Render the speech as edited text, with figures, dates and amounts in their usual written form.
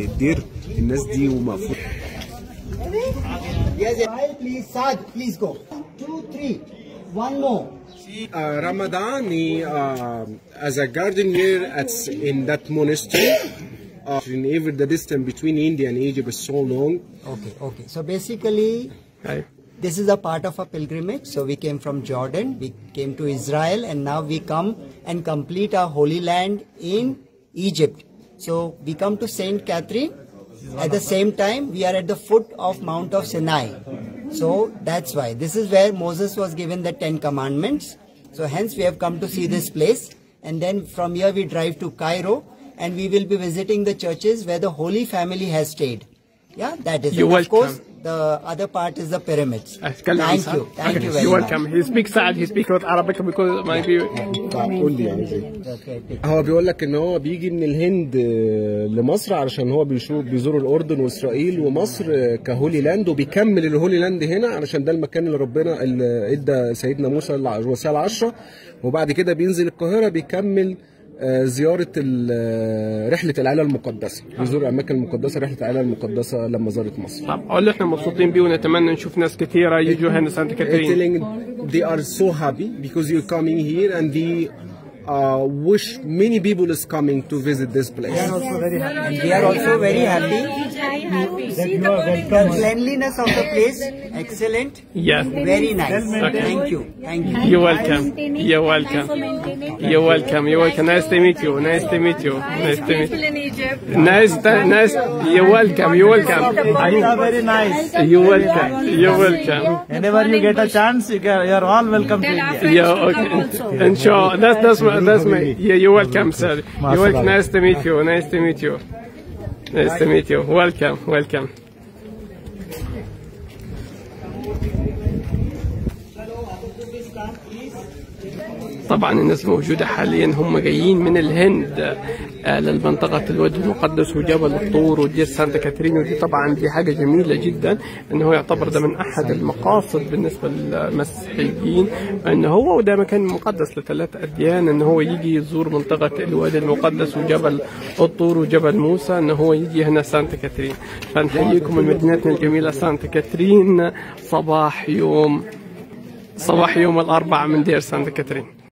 الدير. الناس دي ومقفول. Please, Sad, please go. 2, 3. One more. Ramadan as a gardener in that monastery. Whenever the distance between India and Egypt is so long. Okay. So basically, this is a part of a pilgrimage. So we came from Jordan, we came to Israel, and now we come and complete our Holy Land in Egypt. So we come to Saint Catherine. At the same time, we are at the foot of Mount of Sinai. So that's why. This is where Moses was given the 10 commandments. So hence we have come to see this place. And then from here we drive to Cairo. And we will be visiting the churches where the Holy Family has stayed. Yeah, that is it. Of course, the other part is the pyramids. Thank you. Thank you very much. You're welcome. He speaks Saad, he speaks Arabic because maybe. قول لي يعني زي. هو بيقول لك ان هو بيجي من الهند لمصر علشان هو بيزور الاردن واسرائيل ومصر كهولي لاند، وبيكمل الهولي لاند هنا علشان ده المكان اللي ربنا اللي ادى سيدنا موسى الوصايا العشرة، وبعد كده بينزل القاهره بيكمل زيارة رحلة العائلة المقدسة، بيزور الأماكن المقدسة، رحلة العائلة المقدسة لما زارت مصر. طب أقول احنا مبسوطين بيه ونتمنى نشوف ناس كثيرة يجوا هنا سانت كاترين. They are so happy because you're coming here and they wish many people is coming to visit this place. We are also very happy. We are also very happy. The cleanliness of the place, excellent. Yes. Very nice. Okay. Thank you. Thank you. You're welcome. You're welcome. You're welcome. You're welcome. Nice to meet you. Nice to meet you. Nice to meet you. Nice. You're welcome. You're welcome. Very nice. You're welcome. You're welcome. Whenever you get a chance, you're all welcome to India. Yeah. Okay. And sure. That's my. Yeah. You're welcome, sir. You're welcome. Nice to meet you. Nice to meet you. Nice to meet you. Welcome. Welcome. طبعا الناس موجودة حاليا هم جايين من الهند للمنطقة الوادي المقدس وجبل الطور ودير سانت كاترين، ودي طبعا دي حاجة جميلة جدا ان هو يعتبر ده من احد المقاصد بالنسبة للمسيحيين، ان هو وده مكان مقدس لثلاث اديان، ان هو يجي يزور منطقة الوادي المقدس وجبل الطور وجبل موسى، ان هو يجي هنا سانت كاترين. فنحييكم من مدينتنا الجميلة سانت كاترين صباح يوم الأربعاء من دير سانت كاترين.